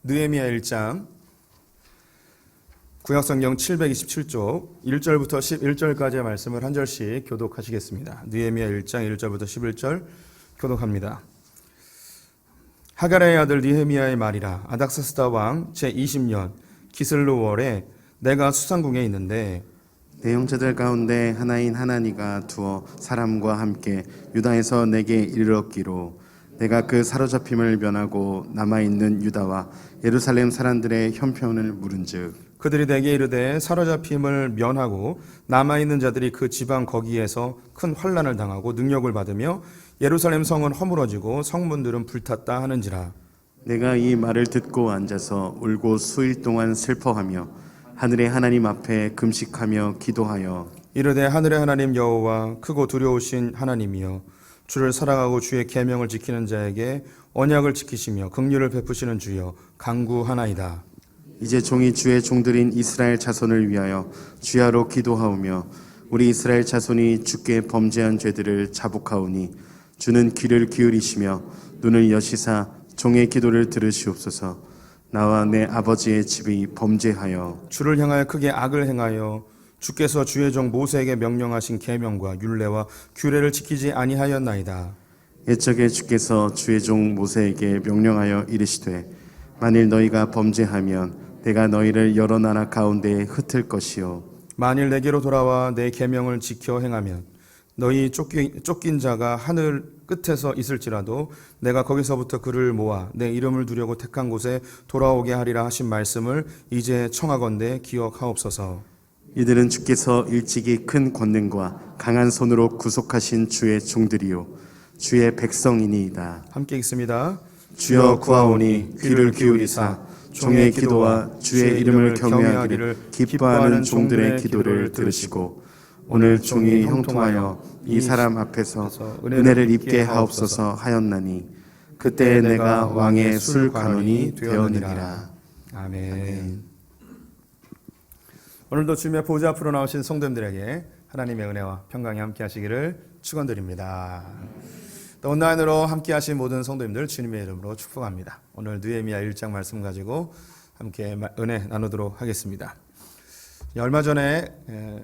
느헤미야 1장 구약성경 727쪽 1절부터 11절까지의 말씀을 한 절씩 교독하시겠습니다. 느헤미야 1장 1절부터 11절 교독합니다. 하가랴의 아들 느헤미야의 말이라. 아닥사스다 왕 제20년 기슬루월에 내가 수상궁에 있는데 내 형제들 가운데 하나인 하나니가 두어 사람과 함께 유다에서 내게 이르렀기로 내가 그 사로잡힘을 면하고 남아있는 유다와 예루살렘 사람들의 형편을 물은즉 그들이 내게 이르되 사로잡힘을 면하고 남아있는 자들이 그 지방 거기에서 큰 환난을 당하고 능력을 받으며 예루살렘 성은 허물어지고 성문들은 불탔다 하는지라. 내가 이 말을 듣고 앉아서 울고 수일 동안 슬퍼하며 하늘의 하나님 앞에 금식하며 기도하여 이르되 하늘의 하나님 여호와 크고 두려우신 하나님이여 주를 사랑하고 주의 계명을 지키는 자에게 언약을 지키시며 긍휼을 베푸시는 주여 간구하나이다. 이제 종이 주의 종들인 이스라엘 자손을 위하여 주야로 기도하오며 우리 이스라엘 자손이 주께 범죄한 죄들을 자복하오니 주는 귀를 기울이시며 눈을 여시사 종의 기도를 들으시옵소서. 나와 내 아버지의 집이 범죄하여 주를 향하여 크게 악을 행하여 주께서 주의 종 모세에게 명령하신 계명과 율례와 규례를 지키지 아니하였나이다. 옛적에 주께서 주의 종 모세에게 명령하여 이르시되 만일 너희가 범죄하면 내가 너희를 여러 나라 가운데에 흩을 것이요 만일 내게로 돌아와 내 계명을 지켜 행하면 너희 쫓긴 자가 하늘 끝에서 있을지라도 내가 거기서부터 그를 모아 내 이름을 두려고 택한 곳에 돌아오게 하리라 하신 말씀을 이제 청하건대 기억하옵소서. 이들은 주께서 일찍이 큰 권능과 강한 손으로 구속하신 주의 종들이요 주의 백성이니이다. 함께 읽습니다. 주여 구하오니 귀를 기울이사 종의 기도와 주의 이름을 경외하기를 기뻐하는 종들의 기도를 들으시고 오늘 종이 형통하여 이 사람 앞에서 은혜를 입게 하옵소서 하였나니 그때 내가 왕의 술 관원이 되었느니라. 아멘. 오늘도 주님의 보좌 앞으로 나오신 성도님들에게 하나님의 은혜와 평강이 함께 하시기를 축원드립니다. 또 온라인으로 함께 하신 모든 성도님들 주님의 이름으로 축복합니다. 오늘 느헤미야 1장 말씀 가지고 함께 은혜 나누도록 하겠습니다. 얼마 전에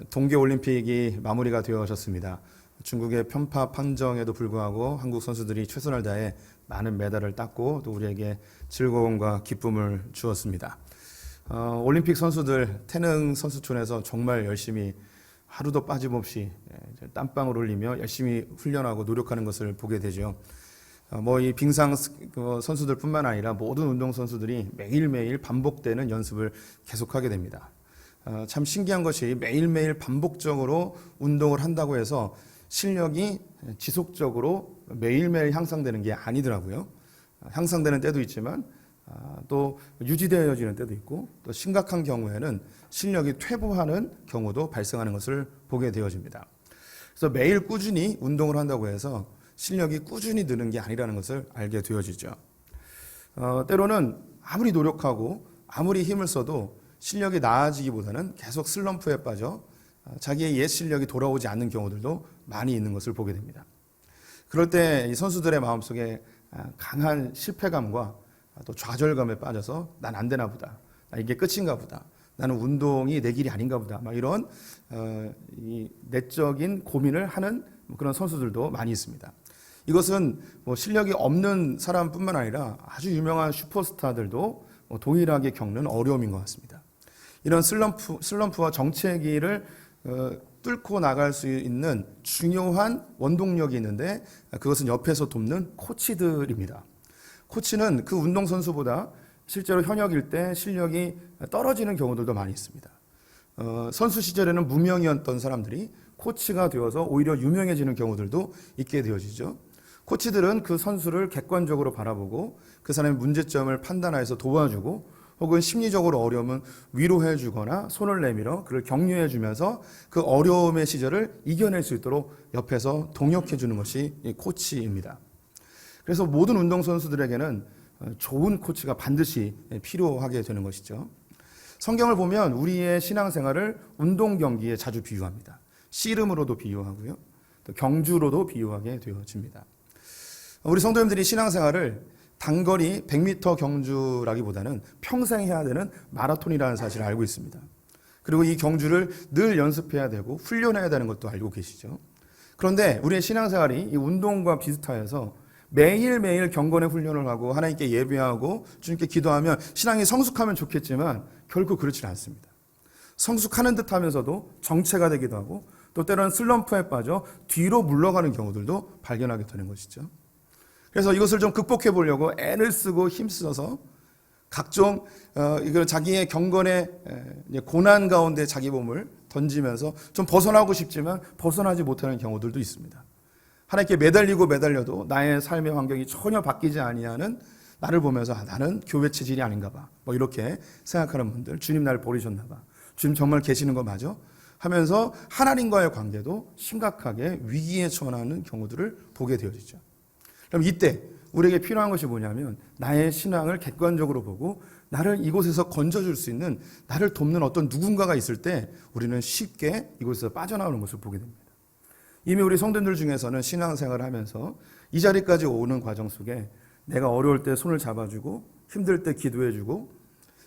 동계올림픽이 마무리가 되어졌습니다. 중국의 편파 판정에도 불구하고 한국 선수들이 최선을 다해 많은 메달을 땄고 또 우리에게 즐거움과 기쁨을 주었습니다. 올림픽 선수들 태릉 선수촌에서 정말 열심히 하루도 빠짐없이 땀방울 흘리며 열심히 훈련하고 노력하는 것을 보게 되죠. 이 빙상 선수들뿐만 아니라 모든 운동 선수들이 매일매일 반복되는 연습을 계속하게 됩니다. 참 신기한 것이 매일매일 반복적으로 운동을 한다고 해서 실력이 지속적으로 매일매일 향상되는 게 아니더라고요. 향상되는 때도 있지만 또 유지되어지는 때도 있고 또 심각한 경우에는 실력이 퇴보하는 경우도 발생하는 것을 보게 되어집니다. 그래서 매일 꾸준히 운동을 한다고 해서 실력이 꾸준히 느는 게 아니라는 것을 알게 되어지죠. 때로는 아무리 노력하고 아무리 힘을 써도 실력이 나아지기보다는 계속 슬럼프에 빠져 자기의 옛 실력이 돌아오지 않는 경우들도 많이 있는 것을 보게 됩니다. 그럴 때 이 선수들의 마음속에 강한 실패감과 또 좌절감에 빠져서 난 안 되나 보다. 나 이게 끝인가 보다. 나는 운동이 내 길이 아닌가 보다. 이런 이 내적인 고민을 하는 그런 선수들도 많이 있습니다. 이것은 실력이 없는 사람뿐만 아니라 아주 유명한 슈퍼스타들도 동일하게 겪는 어려움인 것 같습니다. 이런 슬럼프와 정체기를 뚫고 나갈 수 있는 중요한 원동력이 있는데 그것은 옆에서 돕는 코치들입니다. 코치는 그 운동선수보다 실제로 현역일 때 실력이 떨어지는 경우들도 많이 있습니다. 선수 시절에는 무명이었던 사람들이 코치가 되어서 오히려 유명해지는 경우들도 있게 되어지죠. 코치들은 그 선수를 객관적으로 바라보고 그 사람의 문제점을 판단해서 도와주고 혹은 심리적으로 어려우면 위로해 주거나 손을 내밀어 그를 격려해 주면서 그 어려움의 시절을 이겨낼 수 있도록 옆에서 동역해 주는 것이 이 코치입니다. 그래서 모든 운동선수들에게는 좋은 코치가 반드시 필요하게 되는 것이죠. 성경을 보면 우리의 신앙생활을 운동 경기에 자주 비유합니다. 씨름으로도 비유하고요. 또 경주로도 비유하게 되어집니다. 우리 성도님들이 신앙생활을 단거리 100m 경주라기보다는 평생 해야 되는 마라톤이라는 사실을 알고 있습니다. 그리고 이 경주를 늘 연습해야 되고 훈련해야 되는 것도 알고 계시죠. 그런데 우리의 신앙생활이 이 운동과 비슷하여서 매일매일 경건의 훈련을 하고 하나님께 예배하고 주님께 기도하면 신앙이 성숙하면 좋겠지만 결코 그렇지 않습니다. 성숙하는 듯 하면서도 정체가 되기도 하고 또 때로는 슬럼프에 빠져 뒤로 물러가는 경우들도 발견하게 되는 것이죠. 그래서 이것을 좀 극복해 보려고 애를 쓰고 힘써서 각종 이걸 자기의 경건의 고난 가운데 자기 몸을 던지면서 좀 벗어나고 싶지만 벗어나지 못하는 경우들도 있습니다. 하나님께 매달려도 나의 삶의 환경이 전혀 바뀌지 아니하는 나를 보면서 나는 교회 체질이 아닌가 봐. 뭐 이렇게 생각하는 분들, 주님 나를 버리셨나 봐. 주님 정말 계시는 거 맞아? 하면서 하나님과의 관계도 심각하게 위기에 처하는 경우들을 보게 되어지죠. 그럼 이때 우리에게 필요한 것이 뭐냐면 나의 신앙을 객관적으로 보고 나를 이곳에서 건져줄 수 있는 나를 돕는 어떤 누군가가 있을 때 우리는 쉽게 이곳에서 빠져나오는 것을 보게 됩니다. 이미 우리 성도들 중에서는 신앙생활을 하면서 이 자리까지 오는 과정 속에 내가 어려울 때 손을 잡아주고 힘들 때 기도해주고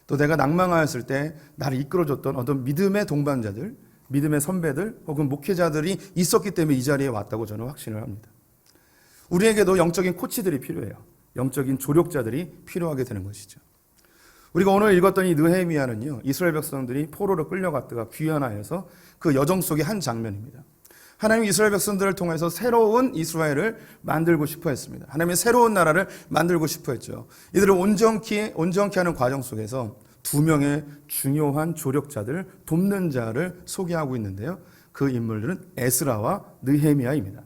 또 내가 낭망하였을 때 나를 이끌어줬던 어떤 믿음의 동반자들, 믿음의 선배들 혹은 목회자들이 있었기 때문에 이 자리에 왔다고 저는 확신을 합니다. 우리에게도 영적인 코치들이 필요해요. 영적인 조력자들이 필요하게 되는 것이죠. 우리가 오늘 읽었던 이 느헤미야는요, 이스라엘 백성들이 포로로 끌려갔다가 귀환하여서 그 여정 속의 한 장면입니다. 하나님 이스라엘 백성들을 통해서 새로운 이스라엘을 만들고 싶어 했습니다. 하나님의 새로운 나라를 만들고 싶어 했죠. 이들을 온전케 하는 과정 속에서 두 명의 중요한 조력자들, 돕는 자를 소개하고 있는데요. 그 인물들은 에스라와 느헤미야입니다.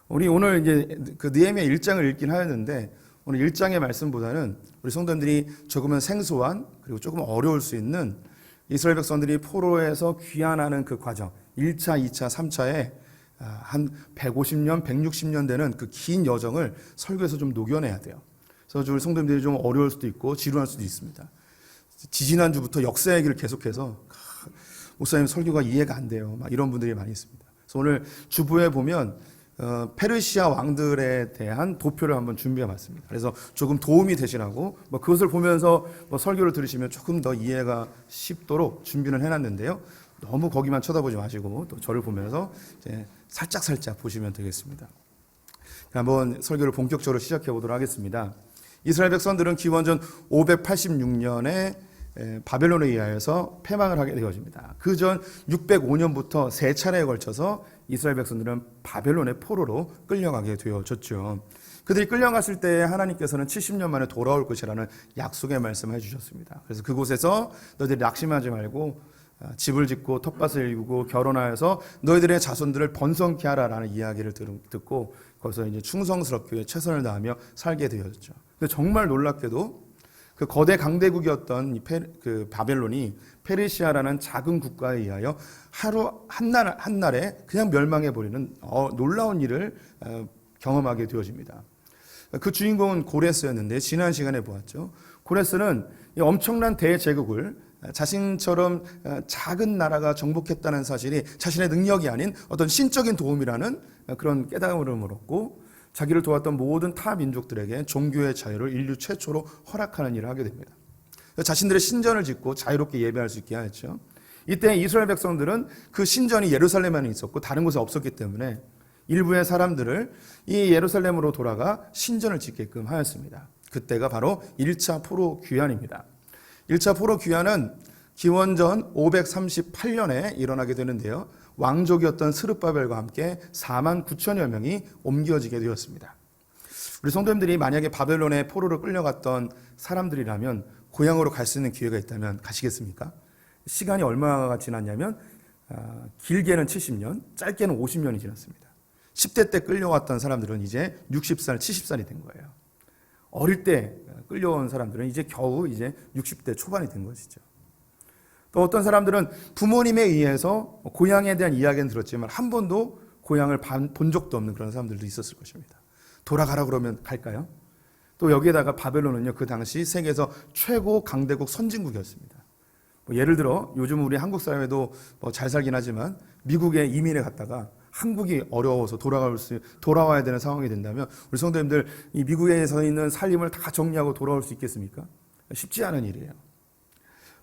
우리 오늘 이제 그 느헤미야 1장을 읽긴 하였는데 오늘 1장의 말씀보다는 우리 성도님들이 조금은 생소한 그리고 조금 어려울 수 있는 이스라엘 백성들이 포로에서 귀환하는 그 과정 1차, 2차, 3차에 한 150년, 160년 되는 그 긴 여정을 설교에서 좀 녹여내야 돼요. 그래서 우리 성도님들이 좀 어려울 수도 있고 지루할 수도 있습니다. 지지난주부터 역사 얘기를 계속해서 목사님 설교가 이해가 안 돼요. 막 이런 분들이 많이 있습니다. 그래서 오늘 주부에 보면 페르시아 왕들에 대한 도표를 한번 준비해 봤습니다. 그래서 조금 도움이 되시라고 그것을 보면서 설교를 들으시면 조금 더 이해가 쉽도록 준비를 해놨는데요. 너무 거기만 쳐다보지 마시고 또 저를 보면서 이제 살짝 보시면 되겠습니다. 한번 설교를 본격적으로 시작해 보도록 하겠습니다. 이스라엘 백성들은 기원전 586년에 바벨론에 의하여서 패망을 하게 되어집니다. 그 전 605년부터 세 차례에 걸쳐서 이스라엘 백성들은 바벨론의 포로로 끌려가게 되어졌죠. 그들이 끌려갔을 때 하나님께서는 70년 만에 돌아올 것이라는 약속의 말씀을 해주셨습니다. 그래서 그곳에서 너희들이 낙심하지 말고 집을 짓고 텃밭을 일구고 결혼하여서 너희들의 자손들을 번성케 하라라는 이야기를 듣고 거기서 이제 충성스럽게 최선을 다하며 살게 되어졌죠. 근데 정말 놀랍게도 그 거대 강대국이었던 그 바벨론이 페르시아라는 작은 국가에 의하여 하루 한날에 그냥 멸망해 버리는 놀라운 일을 경험하게 되어집니다. 그 주인공은 고레스였는데 지난 시간에 보았죠. 고레스는 엄청난 대제국을 자신처럼 작은 나라가 정복했다는 사실이 자신의 능력이 아닌 어떤 신적인 도움이라는 그런 깨달음을 얻고 자기를 도왔던 모든 타 민족들에게 종교의 자유를 인류 최초로 허락하는 일을 하게 됩니다. 자신들의 신전을 짓고 자유롭게 예배할 수 있게 하였죠. 이때 이스라엘 백성들은 그 신전이 예루살렘에는 있었고 다른 곳에 없었기 때문에 일부의 사람들을 이 예루살렘으로 돌아가 신전을 짓게끔 하였습니다. 그때가 바로 1차 포로 귀환입니다. 1차 포로 귀환은 기원전 538년에 일어나게 되는데요. 왕족이었던 스룹바벨과 함께 4만 9천여 명이 옮겨지게 되었습니다. 우리 성도님들이 만약에 바벨론에 포로로 끌려갔던 사람들이라면 고향으로 갈 수 있는 기회가 있다면 가시겠습니까? 시간이 얼마가 지났냐면 길게는 70년, 짧게는 50년이 지났습니다. 10대 때 끌려왔던 사람들은 이제 60살, 70살이 된 거예요. 어릴 때 끌려온 사람들은 이제 겨우 이제 60대 초반이 된 것이죠. 또 어떤 사람들은 부모님에 의해서 고향에 대한 이야기는 들었지만 한 번도 고향을 본 적도 없는 그런 사람들도 있었을 것입니다. 돌아가라 그러면 갈까요? 또 여기에다가 바벨론은요, 그 당시 세계에서 최고 강대국 선진국이었습니다. 예를 들어 요즘 우리 한국 사회도 잘 살긴 하지만 미국에 이민에 갔다가 한국이 어려워서 돌아와야 되는 상황이 된다면 우리 성도님들 이 미국에서 있는 살림을 다 정리하고 돌아올 수 있겠습니까? 쉽지 않은 일이에요.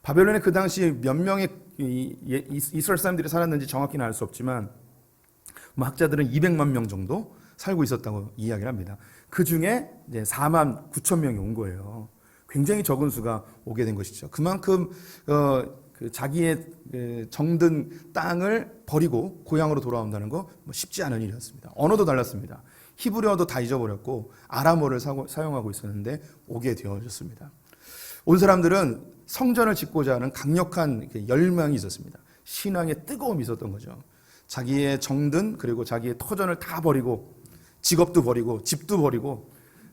바벨론에 그 당시 몇 명의 이스라엘 사람들이 살았는지 정확히는 알 수 없지만 학자들은 200만 명 정도 살고 있었다고 이야기를 합니다. 그 중에 이제 4만 9천 명이 온 거예요. 굉장히 적은 수가 오게 된 것이죠. 그만큼 자기의 정든 땅을 버리고 고향으로 돌아온다는 거 쉽지 않은 일이었습니다. 언어도 달랐습니다. 히브리어도 다 잊어버렸고 아람어를 사용하고 있었는데 오게 되어졌습니다. 온 사람들은 성전을 짓고자 하는 강력한 열망이 있었습니다. 신앙의 뜨거움이 있었던 거죠. 자기의 정든 그리고 자기의 터전을 다 버리고 직업도 버리고 집도 버리고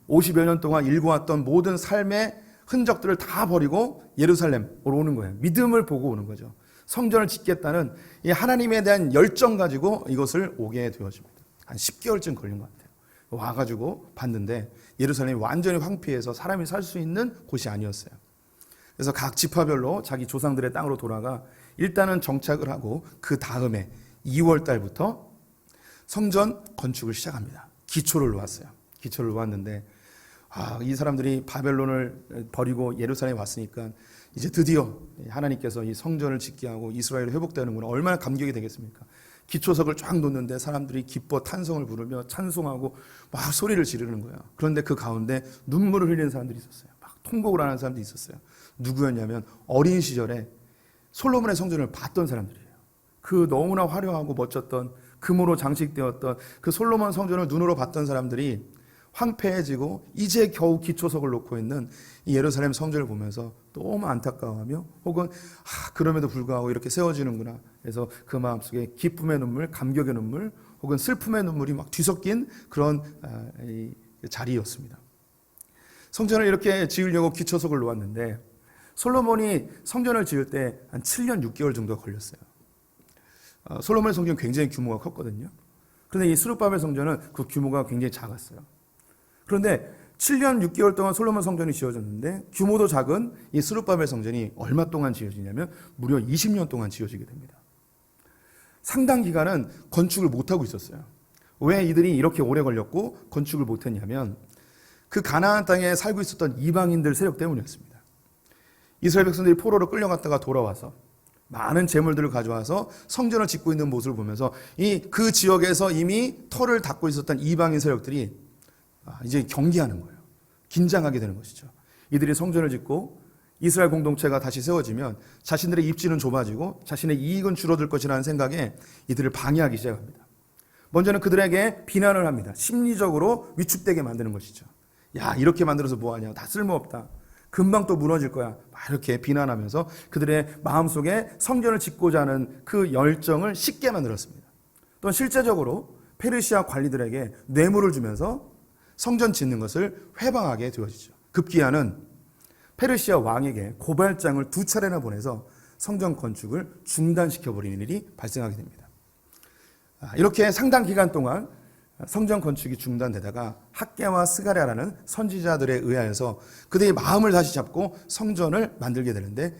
50여 년 동안 일궈왔던 모든 삶의 흔적들을 다 버리고 예루살렘으로 오는 거예요. 믿음을 보고 오는 거죠. 성전을 짓겠다는 이 하나님에 대한 열정 가지고 이것을 오게 되어집니다. 한 10개월쯤 걸린 것 같아요. 와가지고 봤는데 예루살렘이 완전히 황폐해서 사람이 살 수 있는 곳이 아니었어요. 그래서 각 지파별로 자기 조상들의 땅으로 돌아가 일단은 정착을 하고 그 다음에 2월 달부터 성전 건축을 시작합니다. 기초를 놓았어요. 기초를 놓았는데 이 사람들이 바벨론을 버리고 예루살렘에 왔으니까 이제 드디어 하나님께서 이 성전을 짓게 하고 이스라엘이 회복되는구나. 얼마나 감격이 되겠습니까? 기초석을 쫙 놓는데 사람들이 기뻐 탄성을 부르며 찬송하고 막 소리를 지르는 거예요. 그런데 그 가운데 눈물을 흘리는 사람들이 있었어요. 막 통곡을 하는 사람들이 있었어요. 누구였냐면 어린 시절에 솔로몬의 성전을 봤던 사람들이에요. 그 너무나 화려하고 멋졌던 금으로 장식되었던 그 솔로몬 성전을 눈으로 봤던 사람들이 황폐해지고 이제 겨우 기초석을 놓고 있는 이 예루살렘 성전을 보면서 너무 안타까워하며 혹은 그럼에도 불구하고 이렇게 세워지는구나. 그래서 그 마음속에 기쁨의 눈물, 감격의 눈물 혹은 슬픔의 눈물이 막 뒤섞인 그런 자리였습니다. 성전을 이렇게 지으려고 기초석을 놓았는데 솔로몬이 성전을 지을 때 한 7년 6개월 정도가 걸렸어요. 솔로몬의 성전은 굉장히 규모가 컸거든요. 그런데 이 스룹바벨 성전은 그 규모가 굉장히 작았어요. 그런데 7년 6개월 동안 솔로몬 성전이 지어졌는데 규모도 작은 이 스룹바벨 성전이 얼마 동안 지어지냐면 무려 20년 동안 지어지게 됩니다. 상당 기간은 건축을 못하고 있었어요. 왜 이들이 이렇게 오래 걸렸고 건축을 못했냐면 그 가나안 땅에 살고 있었던 이방인들 세력 때문이었습니다. 이스라엘 백성들이 포로로 끌려갔다가 돌아와서 많은 재물들을 가져와서 성전을 짓고 있는 모습을 보면서 그 지역에서 이미 터를 닦고 있었던 이방인 세력들이 이제 경계하는 거예요. 긴장하게 되는 것이죠. 이들이 성전을 짓고 이스라엘 공동체가 다시 세워지면 자신들의 입지는 좁아지고 자신의 이익은 줄어들 것이라는 생각에 이들을 방해하기 시작합니다. 먼저는 그들에게 비난을 합니다. 심리적으로 위축되게 만드는 것이죠. 야, 이렇게 만들어서 뭐하냐. 다 쓸모없다. 금방 또 무너질 거야. 막 이렇게 비난하면서 그들의 마음속에 성전을 짓고자 하는 그 열정을 식게 만들었습니다. 또 실제적으로 페르시아 관리들에게 뇌물을 주면서 성전 짓는 것을 회방하게 되어지죠. 급기야는 페르시아 왕에게 고발장을 2차례나 보내서 성전 건축을 중단시켜버리는 일이 발생하게 됩니다. 이렇게 상당 기간 동안 성전 건축이 중단되다가 학개와 스가랴라는 선지자들에 의하여서 그들의 마음을 다시 잡고 성전을 만들게 되는데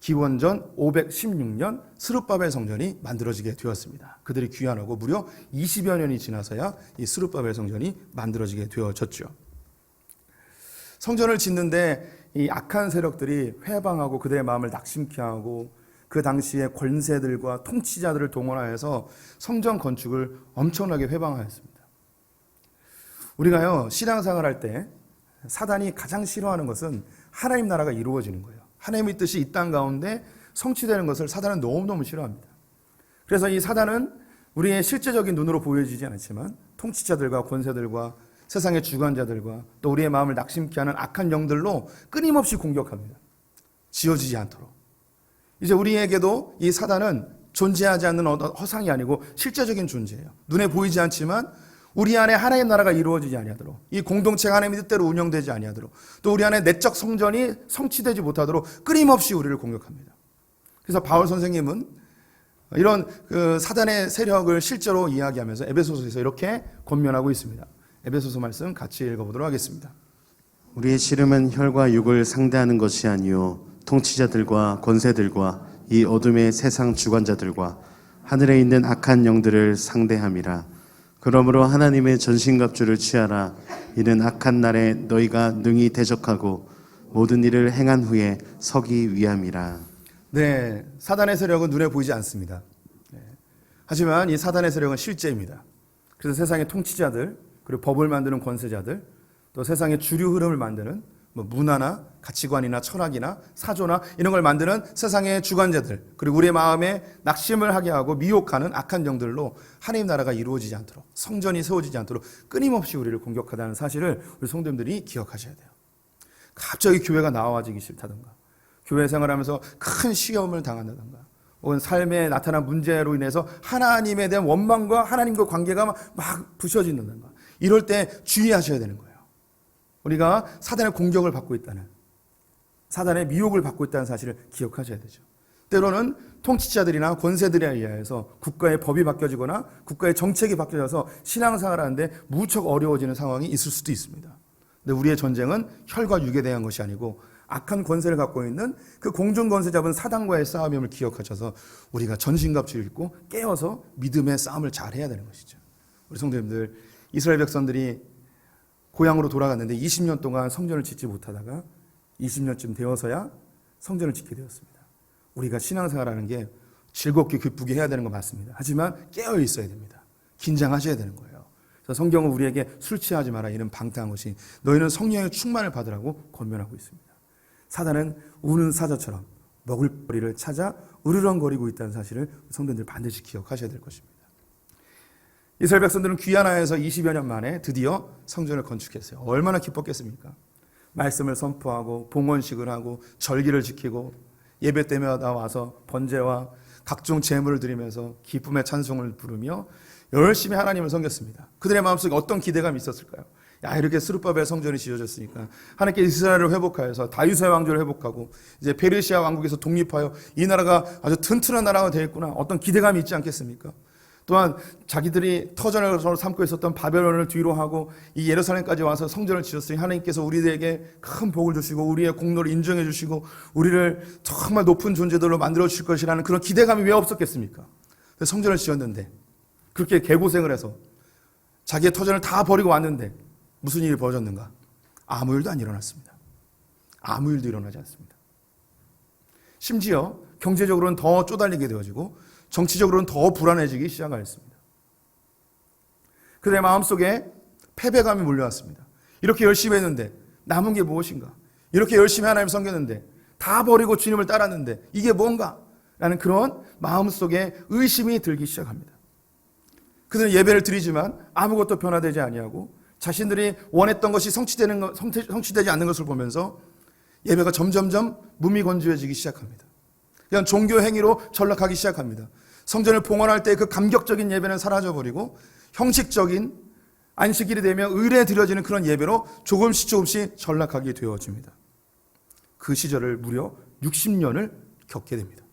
기원전 516년 스룹바벨 성전이 만들어지게 되었습니다. 그들이 귀환하고 무려 20여 년이 지나서야 이 스룹바벨 성전이 만들어지게 되어졌죠. 성전을 짓는데 이 악한 세력들이 회방하고 그들의 마음을 낙심케 하고 그 당시의 권세들과 통치자들을 동원하여서 성전 건축을 엄청나게 회방하였습니다. 우리가요, 신앙생활 할 때 사단이 가장 싫어하는 것은 하나님 나라가 이루어지는 거예요. 하나님의 뜻이 이 땅 가운데 성취되는 것을 사단은 너무너무 싫어합니다. 그래서 이 사단은 우리의 실제적인 눈으로 보여지지 않지만 통치자들과 권세들과 세상의 주관자들과 또 우리의 마음을 낙심케 하는 악한 영들로 끊임없이 공격합니다. 지어지지 않도록. 이제 우리에게도 이 사단은 존재하지 않는 허상이 아니고 실제적인 존재예요. 눈에 보이지 않지만 우리 안에 하나님 나라가 이루어지지 아니하도록, 이 공동체가 하나님의 뜻대로 운영되지 아니하도록, 또 우리 안에 내적 성전이 성취되지 못하도록 끊임없이 우리를 공격합니다. 그래서 바울 선생님은 이런 사단의 세력을 실제로 이야기하면서 에베소서에서 이렇게 권면하고 있습니다. 에베소서 말씀 같이 읽어보도록 하겠습니다. 우리의 씨름은 혈과 육을 상대하는 것이 아니요 통치자들과 권세들과 이 어둠의 세상 주관자들과 하늘에 있는 악한 영들을 상대함이라. 그러므로 하나님의 전신갑주를 취하라. 이는 악한 날에 너희가 능히 대적하고 모든 일을 행한 후에 서기 위함이라. 네, 사단의 세력은 눈에 보이지 않습니다. 하지만 이 사단의 세력은 실제입니다. 그래서 세상의 통치자들, 그리고 법을 만드는 권세자들, 또 세상의 주류 흐름을 만드는 문화나 가치관이나 철학이나 사조나 이런 걸 만드는 세상의 주관자들, 그리고 우리의 마음에 낙심을 하게 하고 미혹하는 악한 영들로 하나님 나라가 이루어지지 않도록, 성전이 세워지지 않도록 끊임없이 우리를 공격하다는 사실을 우리 성도님들이 기억하셔야 돼요. 갑자기 교회가 나와지기 싫다든가, 교회 생활하면서 큰 시험을 당한다든가, 혹은 삶에 나타난 문제로 인해서 하나님에 대한 원망과 하나님과 관계가 막 부서진다든가, 이럴 때 주의하셔야 되는 거예요. 우리가 사단의 공격을 받고 있다는, 사단의 미혹을 받고 있다는 사실을 기억하셔야 되죠. 때로는 통치자들이나 권세들에 의해서 국가의 법이 바뀌어지거나 국가의 정책이 바뀌어져서 신앙생활을 하는데 무척 어려워지는 상황이 있을 수도 있습니다. 근데 우리의 전쟁은 혈과 육에 대한 것이 아니고 악한 권세를 갖고 있는 그 공중 권세 잡은 사단과의 싸움임을 기억하셔서 우리가 전신갑주를 입고 깨어서 믿음의 싸움을 잘 해야 되는 것이죠. 우리 성도님들, 이스라엘 백성들이 고향으로 돌아갔는데 20년 동안 성전을 짓지 못하다가 20년쯤 되어서야 성전을 짓게 되었습니다. 우리가 신앙생활하는 게 즐겁게 기쁘게 해야 되는 거 맞습니다. 하지만 깨어 있어야 됩니다. 긴장하셔야 되는 거예요. 그래서 성경은 우리에게 술 취하지 마라, 이런 방탕한 것이 너희는 성령의 충만을 받으라고 권면하고 있습니다. 사단은 우는 사자처럼 먹을거리를 찾아 으르렁거리고 있다는 사실을 성도님들 반드시 기억하셔야 될 것입니다. 이스라엘 백성들은 귀환하여서 20여 년 만에 드디어 성전을 건축했어요. 얼마나 기뻤겠습니까? 말씀을 선포하고 봉헌식을 하고 절기를 지키고 예배 때마다 와서 번제와 각종 제물을 드리면서 기쁨의 찬송을 부르며 열심히 하나님을 섬겼습니다. 그들의 마음속에 어떤 기대감이 있었을까요? 야, 이렇게 스룹바벨 성전이 지어졌으니까 하나님께 이스라엘을 회복하여서 다윗의 왕조를 회복하고 이제 페르시아 왕국에서 독립하여 이 나라가 아주 튼튼한 나라가 되겠구나, 어떤 기대감이 있지 않겠습니까? 또한 자기들이 터전을 삼고 있었던 바벨론을 뒤로 하고 이 예루살렘까지 와서 성전을 지었으니 하나님께서 우리에게 큰 복을 주시고 우리의 공로를 인정해 주시고 우리를 정말 높은 존재들로 만들어 주실 것이라는 그런 기대감이 왜 없었겠습니까? 성전을 지었는데, 그렇게 개고생을 해서 자기의 터전을 다 버리고 왔는데 무슨 일이 벌어졌는가? 아무 일도 안 일어났습니다. 아무 일도 일어나지 않습니다. 심지어 경제적으로는 더 쪼달리게 되어지고 정치적으로는 더 불안해지기 시작하였습니다. 그들의 마음속에 패배감이 몰려왔습니다. 이렇게 열심히 했는데 남은 게 무엇인가? 이렇게 열심히 하나님 섬겼는데 다 버리고 주님을 따랐는데 이게 뭔가? 라는 그런 마음속에 의심이 들기 시작합니다. 그들은 예배를 드리지만 아무것도 변화되지 아니하고 자신들이 원했던 것이 성취되지 않는 것을 보면서 예배가 점점점 무미건조해지기 시작합니다. 그냥 종교 행위로 전락하기 시작합니다. 성전을 봉헌할 때 그 감격적인 예배는 사라져버리고 형식적인 안식일이 되면 의례에 드려지는 그런 예배로 조금씩 전락하게 되어집니다. 그 시절을 무려 60년을 겪게 됩니다.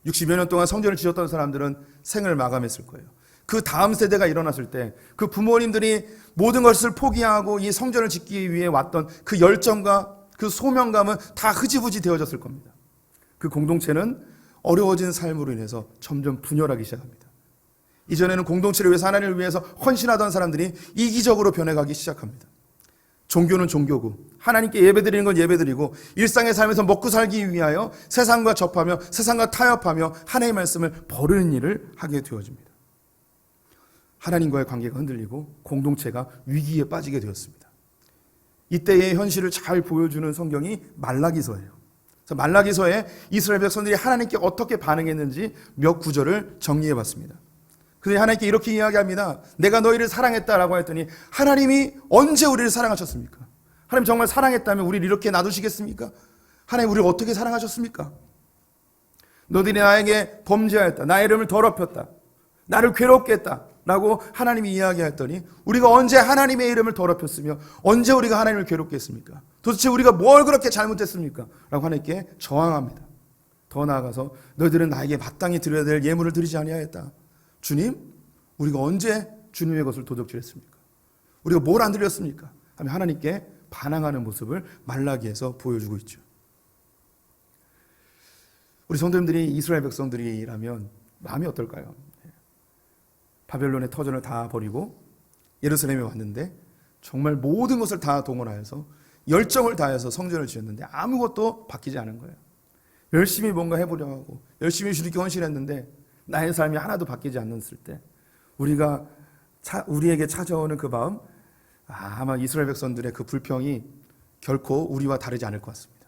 60여 년 동안 성전을 지었던 사람들은 생을 마감했을 거예요. 그 다음 세대가 일어났을 때 그 부모님들이 모든 것을 포기하고 이 성전을 짓기 위해 왔던 그 열정과 그 소명감은 다 흐지부지 되어졌을 겁니다. 그 공동체는 어려워진 삶으로 인해서 점점 분열하기 시작합니다. 이전에는 공동체를 위해서 하나님을 위해서 헌신하던 사람들이 이기적으로 변해가기 시작합니다. 종교는 종교고 하나님께 예배드리는 건 예배드리고 일상의 삶에서 먹고 살기 위하여 세상과 접하며 세상과 타협하며 하나님의 말씀을 버리는 일을 하게 되어집니다. 하나님과의 관계가 흔들리고 공동체가 위기에 빠지게 되었습니다. 이때의 현실을 잘 보여주는 성경이 말라기서예요. 그래서 말라기서에 이스라엘 백성들이 하나님께 어떻게 반응했는지 몇 구절을 정리해봤습니다. 그들이 하나님께 이렇게 이야기합니다. 내가 너희를 사랑했다라고 했더니 하나님이 언제 우리를 사랑하셨습니까? 하나님 정말 사랑했다면 우리를 이렇게 놔두시겠습니까? 하나님 우리를 어떻게 사랑하셨습니까? 너희들이 나에게 범죄하였다. 나의 이름을 더럽혔다. 나를 괴롭게 했다. 라고 하나님이 이야기했더니 우리가 언제 하나님의 이름을 더럽혔으며 언제 우리가 하나님을 괴롭게 했습니까? 도대체 우리가 뭘 그렇게 잘못했습니까? 라고 하나님께 저항합니다. 더 나아가서 너희들은 나에게 마땅히 드려야 될 예물을 드리지 아니하였다. 주님, 우리가 언제 주님의 것을 도둑질했습니까? 우리가 뭘 안 드렸습니까? 하며 하나님께 반항하는 모습을 말라기에서 보여주고 있죠. 우리 성도님들이 이스라엘 백성들이라면 마음이 어떨까요? 바벨론의 터전을 다 버리고 예루살렘에 왔는데 정말 모든 것을 다 동원하여서 열정을 다해서 성전을 지었는데 아무것도 바뀌지 않은 거예요. 열심히 뭔가 해보려고 하고 열심히 주님께 헌신했는데 나의 삶이 하나도 바뀌지 않았을 때 우리에게 찾아오는 그 마음, 아마 이스라엘 백성들의 그 불평이 결코 우리와 다르지 않을 것 같습니다.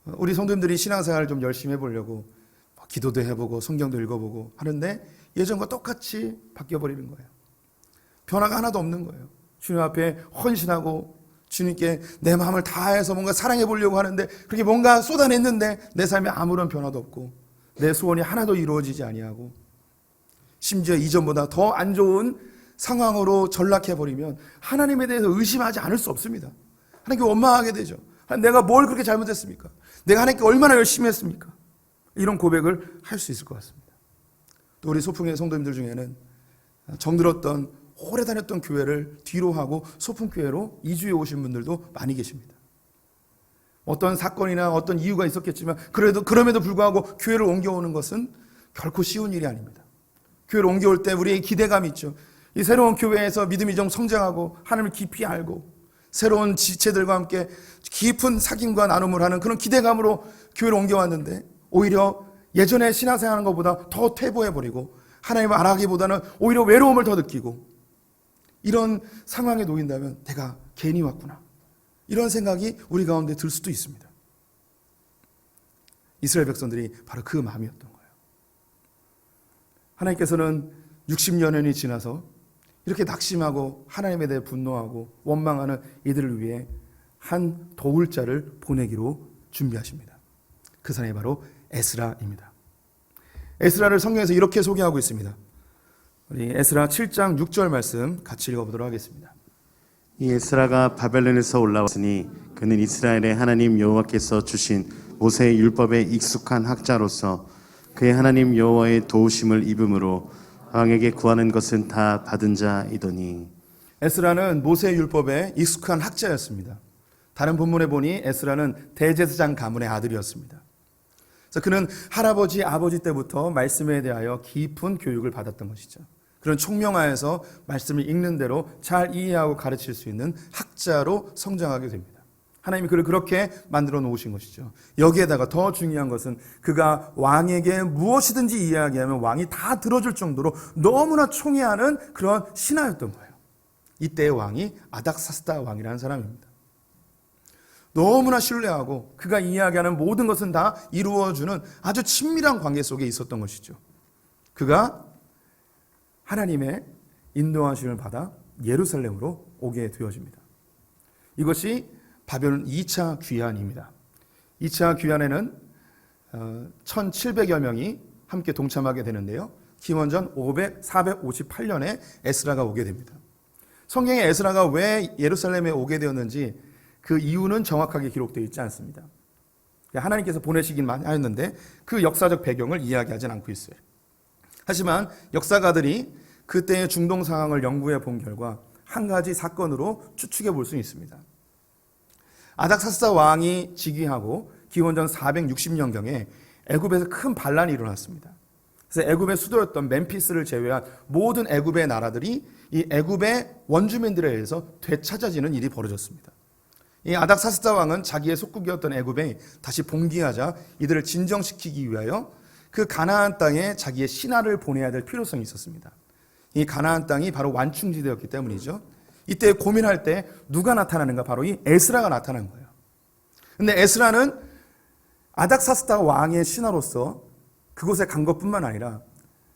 우리 성도님들이 신앙생활을 좀 열심히 해보려고 기도도 해보고 성경도 읽어보고 하는데 예전과 똑같이 바뀌어버리는 거예요. 변화가 하나도 없는 거예요. 주님 앞에 헌신하고 주님께 내 마음을 다해서 뭔가 사랑해보려고 하는데 그렇게 뭔가 쏟아냈는데 내 삶에 아무런 변화도 없고 내 소원이 하나도 이루어지지 아니하고 심지어 이전보다 더 안 좋은 상황으로 전락해버리면 하나님에 대해서 의심하지 않을 수 없습니다. 하나님께 원망하게 되죠. 내가 뭘 그렇게 잘못했습니까? 내가 하나님께 얼마나 열심히 했습니까? 이런 고백을 할 수 있을 것 같습니다. 또 우리 소풍의 성도님들 중에는 정들었던 오래 다녔던 교회를 뒤로 하고 소풍교회로 이주해 오신 분들도 많이 계십니다. 어떤 사건이나 어떤 이유가 있었겠지만 그럼에도 불구하고 교회를 옮겨오는 것은 결코 쉬운 일이 아닙니다. 교회를 옮겨올 때 우리의 기대감이 있죠. 이 새로운 교회에서 믿음이 좀 성장하고 하나님을 깊이 알고 새로운 지체들과 함께 깊은 사귐과 나눔을 하는 그런 기대감으로 교회를 옮겨왔는데 오히려 예전에 신앙생활하는 것보다 더 퇴보해버리고 하나님을 알아가기보다는 오히려 외로움을 더 느끼고 이런 상황에 놓인다면 내가 괜히 왔구나 이런 생각이 우리 가운데 들 수도 있습니다. 이스라엘 백성들이 바로 그 마음이었던 거예요. 하나님께서는 60여 년이 지나서 이렇게 낙심하고 하나님에 대해 분노하고 원망하는 이들을 위해 한 도울 자를 보내기로 준비하십니다. 그 사람이 바로 에스라입니다. 에스라를 성경에서 이렇게 소개하고 있습니다. 우리 에스라 7장 6절 말씀 같이 읽어보도록 하겠습니다. 이 에스라가 바벨론에서 올라왔으니 그는 이스라엘의 하나님 여호와께서 주신 모세의 율법에 익숙한 학자로서 그의 하나님 여호와의 도우심을 입음으로 왕에게 구하는 것은 다 받은 자이더니. 에스라는 모세의 율법에 익숙한 학자였습니다. 다른 본문에 보니 에스라는 대제사장 가문의 아들이었습니다. 그래서 그는 할아버지, 아버지 때부터 말씀에 대하여 깊은 교육을 받았던 것이죠. 그런 총명하에서 말씀을 읽는 대로 잘 이해하고 가르칠 수 있는 학자로 성장하게 됩니다. 하나님이 그를 그렇게 만들어 놓으신 것이죠. 여기에다가 더 중요한 것은 그가 왕에게 무엇이든지 이야기하면 왕이 다 들어줄 정도로 너무나 총애하는 그런 신하였던 거예요. 이때의 왕이 아닥사스다 왕이라는 사람입니다. 너무나 신뢰하고 그가 이야기하는 모든 것은 다 이루어주는 아주 친밀한 관계 속에 있었던 것이죠. 그가 하나님의 인도하심을 받아 예루살렘으로 오게 되어집니다. 이것이 바벨론 2차 귀환입니다. 2차 귀환에는 1700여 명이 함께 동참하게 되는데요. 기원전 458년에 에스라가 오게 됩니다. 성경에 에스라가 왜 예루살렘에 오게 되었는지 그 이유는 정확하게 기록되어 있지 않습니다. 하나님께서 보내시긴 하였는데 그 역사적 배경을 이야기하진 않고 있어요. 하지만 역사가들이 그때의 중동 상황을 연구해 본 결과 한 가지 사건으로 추측해 볼 수 있습니다. 아닥사스다 왕이 즉위하고 기원전 460년경에 애굽에서 큰 반란이 일어났습니다. 그래서 애굽의 수도였던 멤피스를 제외한 모든 애굽의 나라들이 이 애굽의 원주민들에 의해서 되찾아지는 일이 벌어졌습니다. 이 아닥사스다 왕은 자기의 속국이었던 애굽에 다시 봉기하자 이들을 진정시키기 위하여 그 가나안 땅에 자기의 신하를 보내야 될 필요성이 있었습니다. 이 가나안 땅이 바로 완충지대였기 때문이죠. 이때 고민할 때 누가 나타나는가? 바로 이 에스라가 나타난 거예요. 근데 에스라는 아닥사스다 왕의 신하로서 그곳에 간 것뿐만 아니라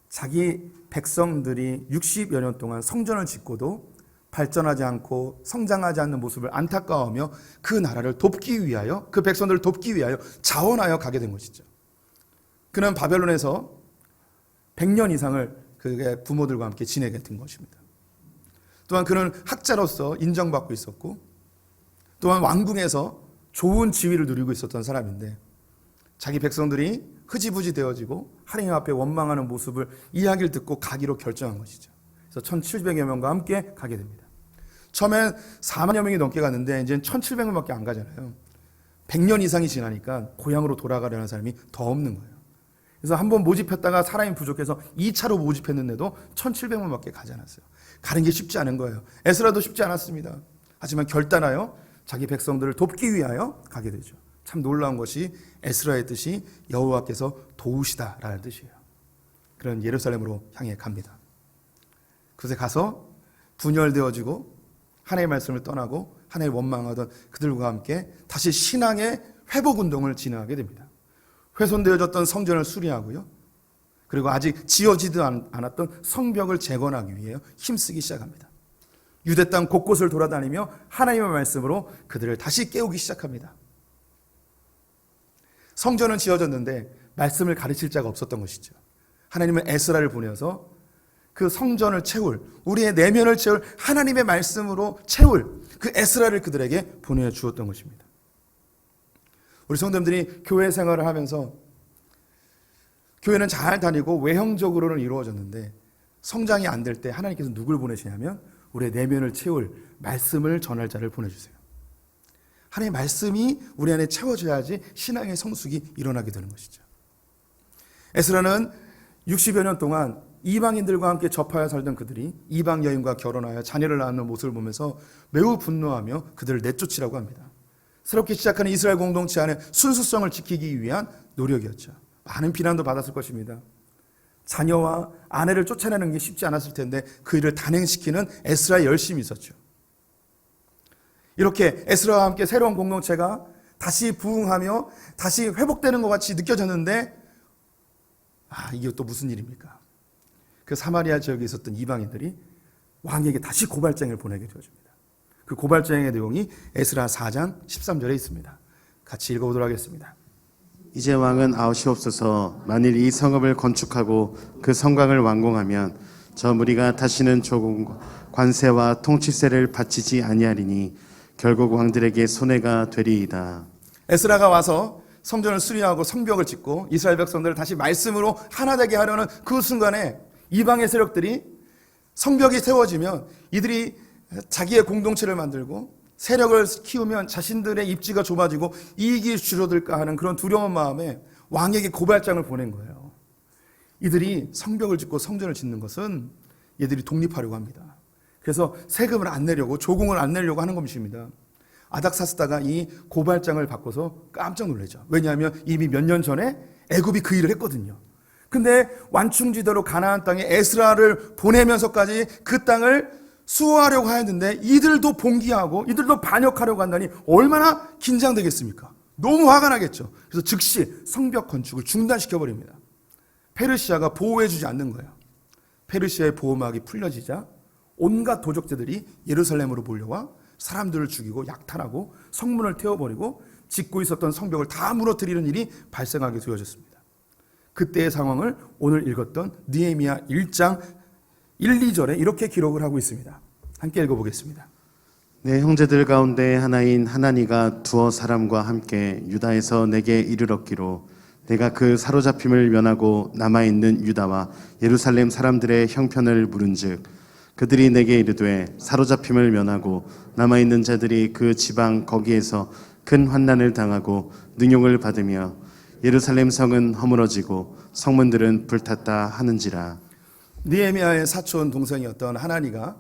자기 백성들이 60여 년 동안 성전을 짓고도 발전하지 않고 성장하지 않는 모습을 안타까워하며 그 나라를 돕기 위하여, 그 백성들을 돕기 위하여 자원하여 가게 된 것이죠. 그는 바벨론에서 100년 이상을 그의 부모들과 함께 지내게 된 것입니다. 또한 그는 학자로서 인정받고 있었고 또한 왕궁에서 좋은 지위를 누리고 있었던 사람인데 자기 백성들이 흐지부지 되어지고 하나님 앞에 원망하는 모습을 이야기를 듣고 가기로 결정한 것이죠. 그래서 1700여 명과 함께 가게 됩니다. 처음엔 4만여 명이 넘게 갔는데 이제 1700명밖에 안 가잖아요. 100년 이상이 지나니까 고향으로 돌아가려는 사람이 더 없는 거예요. 그래서 한번 모집했다가 사람이 부족해서 2차로 모집했는데도 1,700명밖에 가지 않았어요. 가는 게 쉽지 않은 거예요. 에스라도 쉽지 않았습니다. 하지만 결단하여 자기 백성들을 돕기 위하여 가게 되죠. 참 놀라운 것이 에스라의 뜻이 여호와께서 도우시다라는 뜻이에요. 그런 예루살렘으로 향해 갑니다. 그곳에 가서 분열되어지고 하나님의 말씀을 떠나고 하나님을 원망하던 그들과 함께 다시 신앙의 회복운동을 진행하게 됩니다. 훼손되어졌던 성전을 수리하고요. 그리고 아직 지어지도 않았던 성벽을 재건하기 위해 힘쓰기 시작합니다. 유대 땅 곳곳을 돌아다니며 하나님의 말씀으로 그들을 다시 깨우기 시작합니다. 성전은 지어졌는데 말씀을 가르칠 자가 없었던 것이죠. 하나님은 에스라를 보내서 그 성전을 채울, 우리의 내면을 채울 하나님의 말씀으로 채울 그 에스라를 그들에게 보내주었던 것입니다. 우리 성도님들이 교회 생활을 하면서 교회는 잘 다니고 외형적으로는 이루어졌는데 성장이 안 될 때 하나님께서 누굴 보내시냐면 우리의 내면을 채울 말씀을 전할 자를 보내주세요. 하나님의 말씀이 우리 안에 채워져야지 신앙의 성숙이 일어나게 되는 것이죠. 에스라는 60여 년 동안 이방인들과 함께 접하여 살던 그들이 이방 여인과 결혼하여 자녀를 낳는 모습을 보면서 매우 분노하며 그들을 내쫓으라고 합니다. 새롭게 시작하는 이스라엘 공동체 안에 순수성을 지키기 위한 노력이었죠. 많은 비난도 받았을 것입니다. 자녀와 아내를 쫓아내는 게 쉽지 않았을 텐데 그 일을 단행시키는 에스라의 열심이 있었죠. 이렇게 에스라와 함께 새로운 공동체가 다시 부흥하며 다시 회복되는 것 같이 느껴졌는데 이게 또 무슨 일입니까? 그 사마리아 지역에 있었던 이방인들이 왕에게 다시 고발장을 보내게 되어집니다. 그 고발장의 내용이 에스라 4장 13절에 있습니다. 같이 읽어보도록 하겠습니다. 이제 왕은 아우시옵소서. 만일 이 성읍을 건축하고 그 성곽을 완공하면 저 무리가 다시는 조공 관세와 통치세를 바치지 아니하리니 결국 왕들에게 손해가 되리이다. 에스라가 와서 성전을 수리하고 성벽을 짓고 이스라엘 백성들을 다시 말씀으로 하나 되게 하려는 그 순간에 이방의 세력들이 성벽이 세워지면 이들이 자기의 공동체를 만들고 세력을 키우면 자신들의 입지가 좁아지고 이익이 줄어들까 하는 그런 두려운 마음에 왕에게 고발장을 보낸 거예요. 이들이 성벽을 짓고 성전을 짓는 것은 얘들이 독립하려고 합니다. 그래서 세금을 안 내려고 조공을 안 내려고 하는 것입니다. 아닥사스다가 이 고발장을 받고서 깜짝 놀라죠. 왜냐하면 이미 몇 년 전에 애굽이 그 일을 했거든요. 근데 완충지대로 가나안 땅에 에스라를 보내면서까지 그 땅을 수호하려고 하였는데 이들도 봉기하고 이들도 반역하려고 한다니 얼마나 긴장되겠습니까? 너무 화가 나겠죠. 그래서 즉시 성벽 건축을 중단시켜버립니다. 페르시아가 보호해주지 않는 거예요. 페르시아의 보호막이 풀려지자 온갖 도적들이 예루살렘으로 몰려와 사람들을 죽이고 약탈하고 성문을 태워버리고 짓고 있었던 성벽을 다 무너뜨리는 일이 발생하게 되어졌습니다. 그때의 상황을 오늘 읽었던 느헤미야 1장 1, 2절에 이렇게 기록을 하고 있습니다. 함께 읽어보겠습니다. 내 형제들 가운데 하나인 하나니가 두어 사람과 함께 유다에서 내게 이르렀기로 내가 그 사로잡힘을 면하고 남아있는 유다와 예루살렘 사람들의 형편을 물은즉 그들이 내게 이르되 사로잡힘을 면하고 남아있는 자들이 그 지방 거기에서 큰 환난을 당하고 능욕을 받으며 예루살렘 성은 허물어지고 성문들은 불탔다 하는지라. 느헤미야의 사촌 동생이었던 하나니가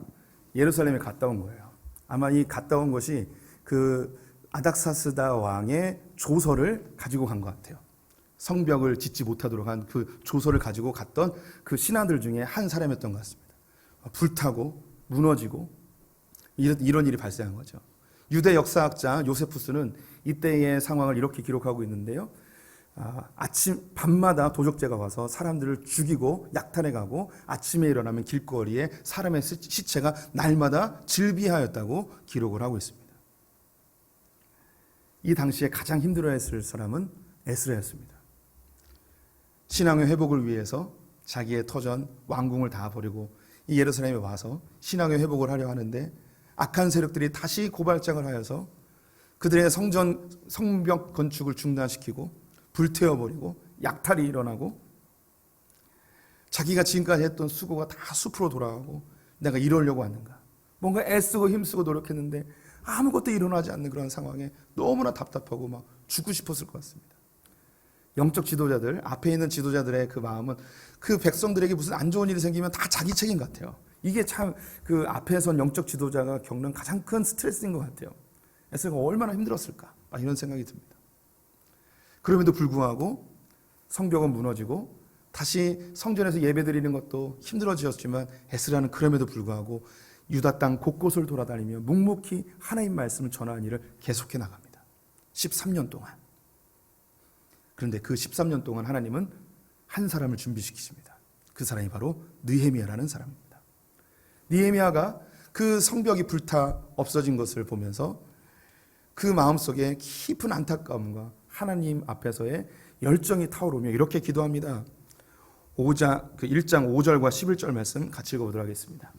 예루살렘에 갔다 온 거예요. 아마 이 갔다 온 것이 그 아닥사스다 왕의 조서를 가지고 간 것 같아요. 성벽을 짓지 못하도록 한 그 조서를 가지고 갔던 그 신하들 중에 한 사람이었던 것 같습니다. 불타고 무너지고 이런 일이 발생한 거죠. 유대 역사학자 요세푸스는 이때의 상황을 이렇게 기록하고 있는데요. 밤마다 도적제가 와서 사람들을 죽이고 약탈해가고 아침에 일어나면 길거리에 사람의 시체가 날마다 질비하였다고 기록을 하고 있습니다. 이 당시에 가장 힘들어했을 사람은 에스라였습니다. 신앙의 회복을 위해서 자기의 터전 왕궁을 다 버리고 이 예루살렘에 와서 신앙의 회복을 하려 하는데 악한 세력들이 다시 고발장을 하여서 그들의 성벽 건축을 중단시키고 불태워버리고 약탈이 일어나고 자기가 지금까지 했던 수고가 다 숲으로 돌아가고 내가 이러려고 하는가, 뭔가 애쓰고 힘쓰고 노력했는데 아무것도 일어나지 않는 그런 상황에 너무나 답답하고 막 죽고 싶었을 것 같습니다. 영적 지도자들, 앞에 있는 지도자들의 그 마음은 그 백성들에게 무슨 안 좋은 일이 생기면 다 자기 책임 같아요. 이게 참 그 앞에 선 영적 지도자가 겪는 가장 큰 스트레스인 것 같아요. 에스라가 얼마나 힘들었을까 이런 생각이 듭니다. 그럼에도 불구하고 성벽은 무너지고 다시 성전에서 예배드리는 것도 힘들어지었지만 에스라는 그럼에도 불구하고 유다 땅 곳곳을 돌아다니며 묵묵히 하나님 말씀을 전하는 일을 계속해 나갑니다. 13년 동안. 그런데 그 13년 동안 하나님은 한 사람을 준비시키십니다. 그 사람이 바로 느헤미야라는 사람입니다. 느헤미야가 그 성벽이 불타 없어진 것을 보면서 그 마음속에 깊은 안타까움과 하나님 앞에서의 열정이 타오르며 이렇게 기도합니다. 1장 5절과 11절 말씀 같이 읽어보도록 하겠습니다.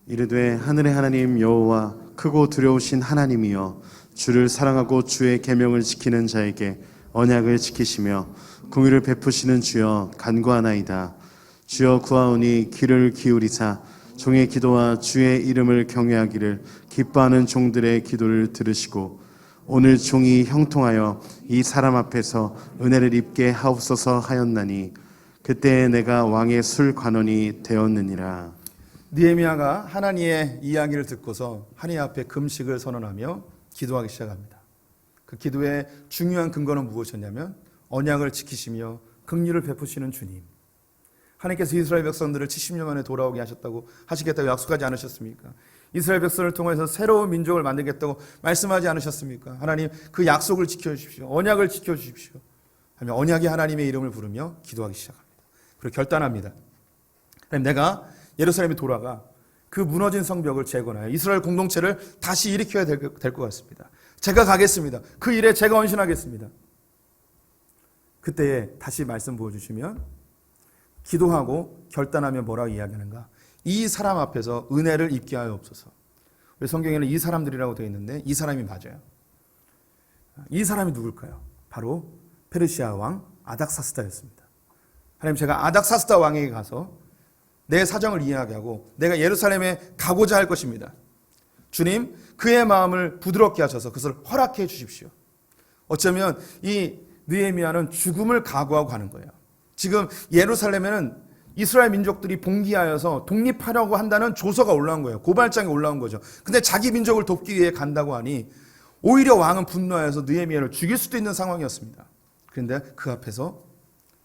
이르되 하늘의 하나님 여호와 크고 두려우신 하나님이여 주를 사랑하고 주의 계명을 지키는 자에게 언약을 지키시며 공의를 베푸시는 주여 간구하나이다. 주여 구하오니 귀를 기울이사 종의 기도와 주의 이름을 경외하기를 기뻐하는 종들의 기도를 들으시고 오늘 종이 형통하여 이 사람 앞에서 은혜를 입게 하옵소서 하였나니 그때 내가 왕의 술 관원이 되었느니라. 느헤미야가 하나님의 이야기를 듣고서 하나님 앞에 금식을 선언하며 기도하기 시작합니다. 그 기도의 중요한 근거는 무엇이었냐면 언약을 지키시며 긍휼을 베푸시는 주님. 하나님께서 이스라엘 백성들을 70년 만에 돌아오게 하시겠다고 약속하지 않으셨습니까? 이스라엘 백성을 통해서 새로운 민족을 만들겠다고 말씀하지 않으셨습니까? 하나님 그 약속을 지켜주십시오. 언약을 지켜주십시오. 하며 언약의 하나님의 이름을 부르며 기도하기 시작합니다. 그리고 결단합니다. 하나님, 내가 예루살렘에 돌아가 그 무너진 성벽을 재건하여 이스라엘 공동체를 다시 일으켜야 될 것 같습니다. 제가 가겠습니다. 그 일에 제가 헌신하겠습니다. 그때에 다시 말씀 보여주시면 기도하고 결단하며 뭐라고 이야기하는가? 이 사람 앞에서 은혜를 입게 하옵소서. 우리 성경에는 이 사람들이라고 되어 있는데 이 사람이 맞아요. 이 사람이 누굴까요? 바로 페르시아 왕 아닥사스다였습니다. 하나님, 제가 아닥사스다 왕에게 가서 내 사정을 이야기하고 내가 예루살렘에 가고자 할 것입니다. 주님, 그의 마음을 부드럽게 하셔서 그것을 허락해 주십시오. 어쩌면 이 느헤미야는 죽음을 각오하고 가는 거예요. 지금 예루살렘에는 이스라엘 민족들이 봉기하여서 독립하려고 한다는 조서가 올라온 거예요. 고발장이 올라온 거죠. 근데 자기 민족을 돕기 위해 간다고 하니 오히려 왕은 분노하여서 느헤미야를 죽일 수도 있는 상황이었습니다. 그런데 그 앞에서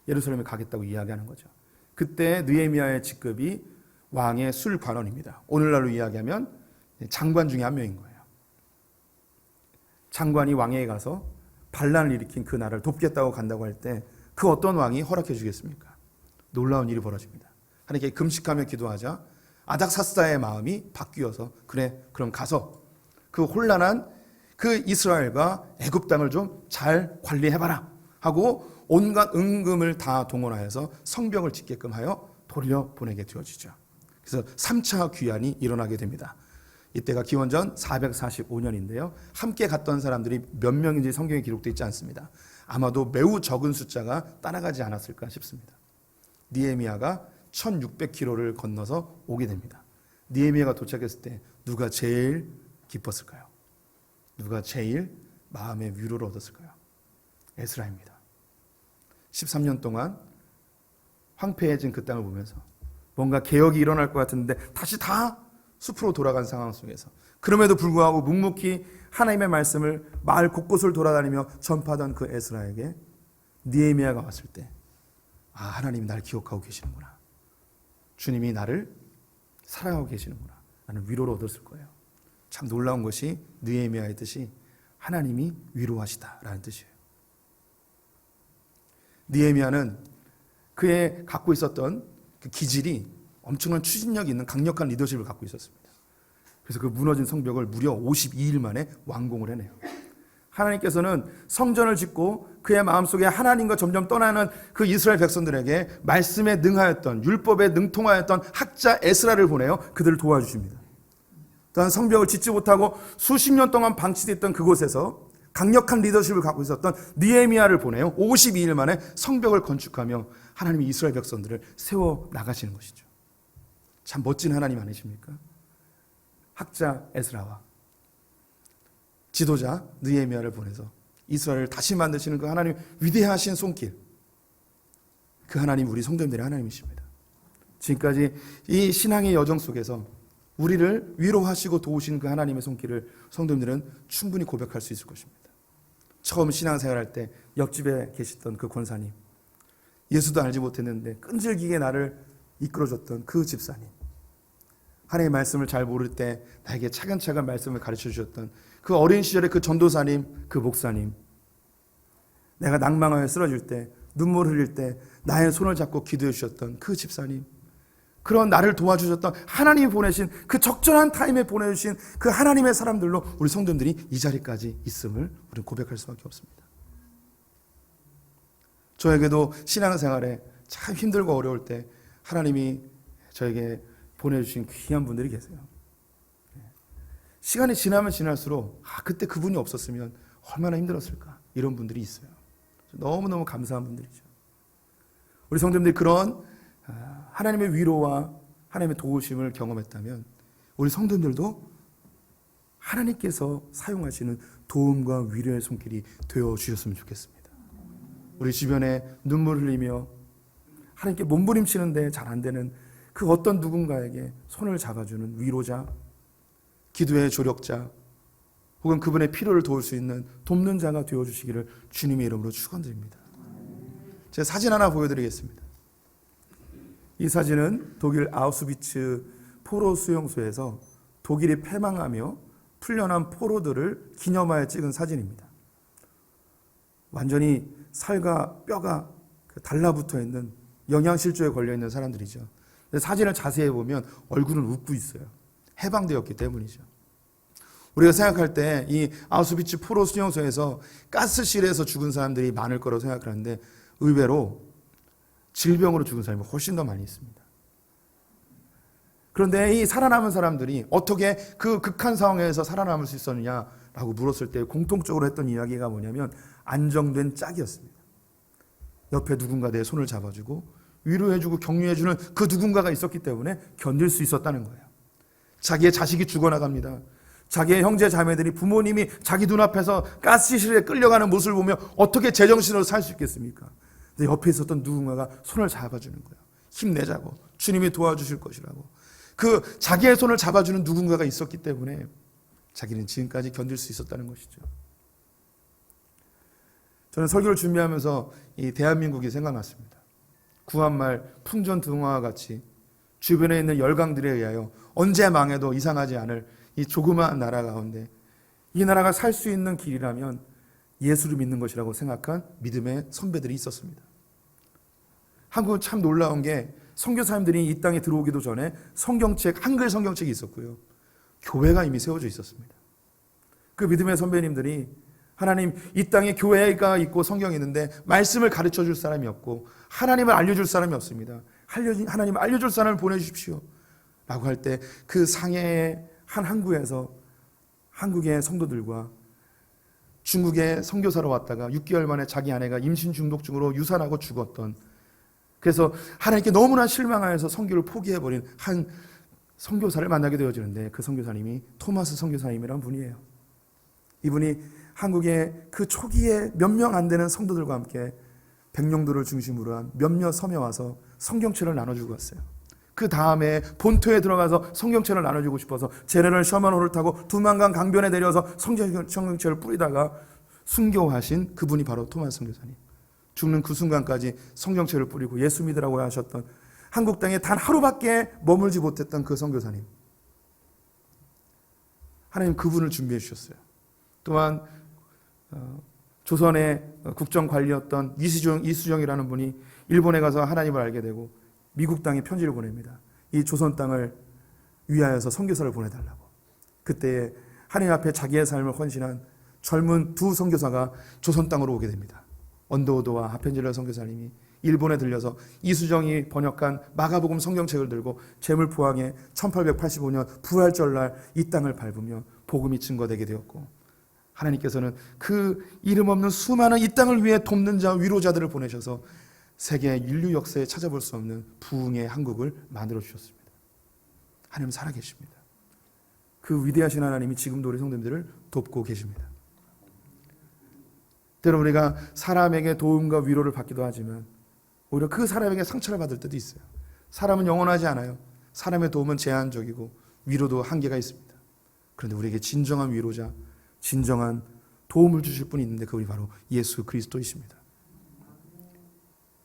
예루살렘에 가겠다고 이야기하는 거죠. 그때 느헤미야의 직급이 왕의 술관원입니다. 오늘날로 이야기하면 장관 중에 한 명인 거예요. 장관이 왕에게 가서 반란을 일으킨 그 나라를 돕겠다고 간다고 할 때 그 어떤 왕이 허락해 주겠습니까? 놀라운 일이 벌어집니다. 하나님께 금식하며 기도하자 아닥사스다의 마음이 바뀌어서 그래, 그럼 가서 그 혼란한 그 이스라엘과 애굽 땅을 좀 잘 관리해봐라 하고 온갖 은금을 다 동원하여서 성벽을 짓게끔 하여 돌려보내게 되어지죠. 그래서 3차 귀환이 일어나게 됩니다. 이때가 기원전 445년인데요. 함께 갔던 사람들이 몇 명인지 성경에 기록되어 있지 않습니다. 아마도 매우 적은 숫자가 따라가지 않았을까 싶습니다. 느헤미야가 1600km를 건너서 오게 됩니다. 느헤미야가 도착했을 때 누가 제일 기뻤을까요? 누가 제일 마음의 위로를 얻었을까요? 에스라입니다. 13년 동안 황폐해진 그 땅을 보면서 뭔가 개혁이 일어날 것 같은데 다시 다 숲으로 돌아간 상황 속에서 그럼에도 불구하고 묵묵히 하나님의 말씀을 마을 곳곳을 돌아다니며 전파하던 그 에스라에게 느헤미야가 왔을 때 하나님이 나를 기억하고 계시는구나. 주님이 나를 사랑하고 계시는구나. 나는 위로를 얻었을 거예요. 참 놀라운 것이 느헤미야의 뜻이 하나님이 위로하시다라는 뜻이에요. 느헤미야는 그의 갖고 있었던 그 기질이 엄청난 추진력이 있는 강력한 리더십을 갖고 있었습니다. 그래서 그 무너진 성벽을 무려 52일 만에 완공을 해내요. 하나님께서는 성전을 짓고 그의 마음속에 하나님과 점점 떠나는 그 이스라엘 백성들에게 말씀에 능하였던, 율법에 능통하였던 학자 에스라를 보내어 그들을 도와주십니다. 또한 성벽을 짓지 못하고 수십 년 동안 방치됐던 그곳에서 강력한 리더십을 갖고 있었던 느헤미야를 보내어 52일 만에 성벽을 건축하며 하나님이 이스라엘 백성들을 세워 나가시는 것이죠. 참 멋진 하나님 아니십니까? 학자 에스라와 지도자 느헤미야를 보내서 이스라엘을 다시 만드시는 그 하나님 위대하신 손길, 그 하나님 우리 성도님들의 하나님이십니다. 지금까지 이 신앙의 여정 속에서 우리를 위로하시고 도우시는 그 하나님의 손길을 성도님들은 충분히 고백할 수 있을 것입니다. 처음 신앙생활할 때 옆집에 계시던 그 권사님, 예수도 알지 못했는데 끈질기게 나를 이끌어줬던 그 집사님, 하나님의 말씀을 잘 모를 때 나에게 차근차근 말씀을 가르쳐 주셨던 그 어린 시절의 그 전도사님, 그 목사님, 내가 낭망하여 쓰러질 때, 눈물 흘릴 때 나의 손을 잡고 기도해 주셨던 그 집사님, 그런 나를 도와주셨던 하나님이 보내신 그 적절한 타임에 보내주신 그 하나님의 사람들로 우리 성도들이 이 자리까지 있음을 우리는 고백할 수밖에 없습니다. 저에게도 신앙생활에 참 힘들고 어려울 때 하나님이 저에게 보내주신 귀한 분들이 계세요. 시간이 지나면 지날수록 그때 그분이 없었으면 얼마나 힘들었을까, 이런 분들이 있어요. 너무너무 감사한 분들이죠. 우리 성도님들이 그런 하나님의 위로와 하나님의 도우심을 경험했다면 우리 성도님들도 하나님께서 사용하시는 도움과 위로의 손길이 되어주셨으면 좋겠습니다. 우리 주변에 눈물 흘리며 하나님께 몸부림치는데 잘 안 되는 그 어떤 누군가에게 손을 잡아주는 위로자, 기도의 조력자, 혹은 그분의 필요를 도울 수 있는 돕는 자가 되어주시기를 주님의 이름으로 축원드립니다. 제가 사진 하나 보여드리겠습니다. 이 사진은 독일 아우슈비츠 포로 수용소에서 독일이 패망하며 풀려난 포로들을 기념하여 찍은 사진입니다. 완전히 살과 뼈가 달라붙어 있는 영양실조에 걸려 있는 사람들이죠. 사진을 자세히 보면 얼굴은 웃고 있어요. 해방되었기 때문이죠. 우리가 생각할 때 이 아우슈비츠 포로 수용소에서 가스실에서 죽은 사람들이 많을 거라고 생각하는데 의외로 질병으로 죽은 사람이 훨씬 더 많이 있습니다. 그런데 이 살아남은 사람들이 어떻게 그 극한 상황에서 살아남을 수 있었느냐라고 물었을 때 공통적으로 했던 이야기가 뭐냐면 안정된 짝이었습니다. 옆에 누군가 내 손을 잡아주고 위로해주고 격려해주는 그 누군가가 있었기 때문에 견딜 수 있었다는 거예요. 자기의 자식이 죽어나갑니다. 자기의 형제 자매들이, 부모님이 자기 눈앞에서 가스실에 끌려가는 모습을 보며 어떻게 제정신으로 살 수 있겠습니까? 근데 옆에 있었던 누군가가 손을 잡아주는 거예요. 힘내자고, 주님이 도와주실 것이라고. 그 자기의 손을 잡아주는 누군가가 있었기 때문에 자기는 지금까지 견딜 수 있었다는 것이죠. 저는 설교를 준비하면서 이 대한민국이 생각났습니다. 구한말 풍전등화와 같이 주변에 있는 열강들에 의하여 언제 망해도 이상하지 않을 이 조그마한 나라 가운데 이 나라가 살 수 있는 길이라면 예수를 믿는 것이라고 생각한 믿음의 선배들이 있었습니다. 한국은 참 놀라운 게 선교사님들이 이 땅에 들어오기도 전에 성경책, 한글 성경책이 있었고요. 교회가 이미 세워져 있었습니다. 그 믿음의 선배님들이 하나님, 이 땅에 교회가 있고 성경이 있는데 말씀을 가르쳐 줄 사람이 없고 하나님을 알려줄 사람이 없습니다. 하나님 알려줄 사람을 보내주십시오 라고 할 때 그 상해의 한 항구에서 한국의 성도들과 중국에 선교사로 왔다가 6개월 만에 자기 아내가 임신 중독증으로 유산하고 죽었던, 그래서 하나님께 너무나 실망하여서 선교를 포기해버린 한 선교사를 만나게 되어지는데 그 선교사님이 토마스 선교사님이란 분이에요. 이분이 한국의 그 초기에 몇 명 안 되는 성도들과 함께 백령도를 중심으로 한 몇몇 섬에 와서 성경책을 나눠주고 갔어요. 그 다음에 본토에 들어가서 성경책을 나눠주고 싶어서 제네럴 셔먼호를 타고 두만강 강변에 내려서 성경책을 뿌리다가 순교하신 그분이 바로 토마스 선교사님. 죽는 그 순간까지 성경책을 뿌리고 예수 믿으라고 하셨던, 한국 땅에 단 하루밖에 머물지 못했던 그 선교사님. 하나님 그분을 준비해 주셨어요. 또한 조선의 국정관리였던 이수정이라는 분이 일본에 가서 하나님을 알게 되고 미국 땅에 편지를 보냅니다. 이 조선 땅을 위하여서 선교사를 보내달라고. 그때 하나님 앞에 자기의 삶을 헌신한 젊은 두 선교사가 조선 땅으로 오게 됩니다. 언더우드와 하펜젤러 선교사님이 일본에 들려서 이수정이 번역한 마가복음 성경책을 들고 제물포항에 1885년 부활절날 이 땅을 밟으며 복음이 증거되게 되었고, 하나님께서는 그 이름 없는 수많은 이 땅을 위해 돕는 자, 위로자들을 보내셔서 세계 인류 역사에 찾아볼 수 없는 부흥의 한국을 만들어 주셨습니다. 하나님 살아계십니다. 그 위대하신 하나님이 지금도 우리 성도님들을 돕고 계십니다. 때로 우리가 사람에게 도움과 위로를 받기도 하지만 오히려 그 사람에게 상처를 받을 때도 있어요. 사람은 영원하지 않아요. 사람의 도움은 제한적이고 위로도 한계가 있습니다. 그런데 우리에게 진정한 위로자, 진정한 도움을 주실 분이 있는데 그분이 바로 예수 그리스도이십니다.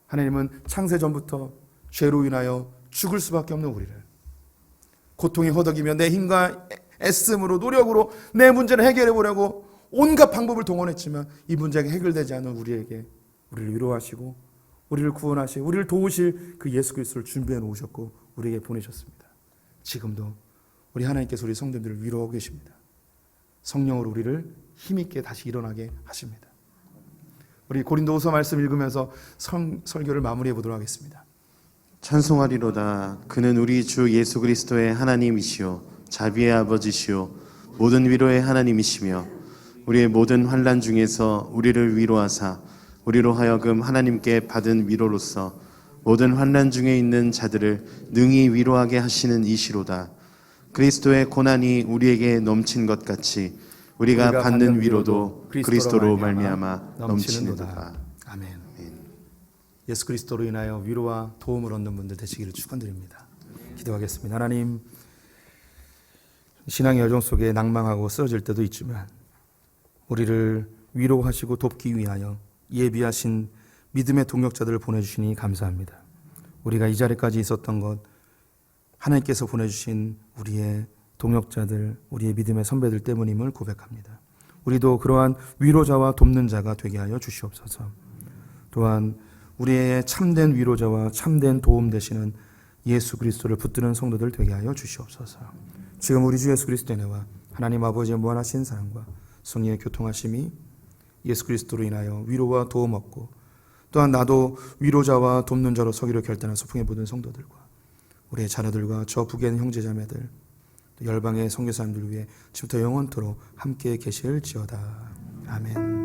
하나님은 창세 전부터 죄로 인하여 죽을 수밖에 없는 우리를 고통이 허덕이며 내 힘과 애씀으로 노력으로 내 문제를 해결해 보려고 온갖 방법을 동원했지만 이 문제가 해결되지 않은 우리에게 우리를 위로하시고 우리를 구원하시고 우리를 도우실 그 예수 그리스도를 준비해 놓으셨고 우리에게 보내셨습니다. 지금도 우리 하나님께서 우리 성도들을 위로하고 계십니다. 성령으로 우리를 힘있게 다시 일어나게 하십니다. 우리 고린도후서 말씀 읽으면서 설교를 마무리해 보도록 하겠습니다. 찬송하리로다. 그는 우리 주 예수 그리스도의 하나님이시요 자비의 아버지시요 모든 위로의 하나님이시며 우리의 모든 환난 중에서 우리를 위로하사 우리로 하여금 하나님께 받은 위로로서 모든 환난 중에 있는 자들을 능히 위로하게 하시는 이시로다. 그리스도의 고난이 우리에게 넘친 것 같이 우리가 받는 위로도 그리스도로 말미암아 넘치는도다. 아멘. 예수 그리스도로 인하여 위로와 도움을 얻는 분들 되시기를 축원드립니다. 기도하겠습니다. 하나님, 신앙의 여정 속에 낭망하고 쓰러질 때도 있지만 우리를 위로하시고 돕기 위하여 예비하신 믿음의 동역자들을 보내주시니 감사합니다. 우리가 이 자리까지 있었던 것 하나님께서 보내주신 우리의 동역자들, 우리의 믿음의 선배들 때문임을 고백합니다. 우리도 그러한 위로자와 돕는 자가 되게 하여 주시옵소서. 또한 우리의 참된 위로자와 참된 도움 되시는 예수 그리스도를 붙드는 성도들 되게 하여 주시옵소서. 지금 우리 주 예수 그리스도의 은혜와 하나님 아버지의 무한하신 사랑과 성령의 교통하심이 예수 그리스도로 인하여 위로와 도움 얻고 또한 나도 위로자와 돕는 자로 서기로 결단한 소풍의 모든 성도들과 우리의 자녀들과 저 북에 있는 형제자매들 열방의 선교사님들 위해 지금부터 영원토록 함께 계실지어다. 아멘.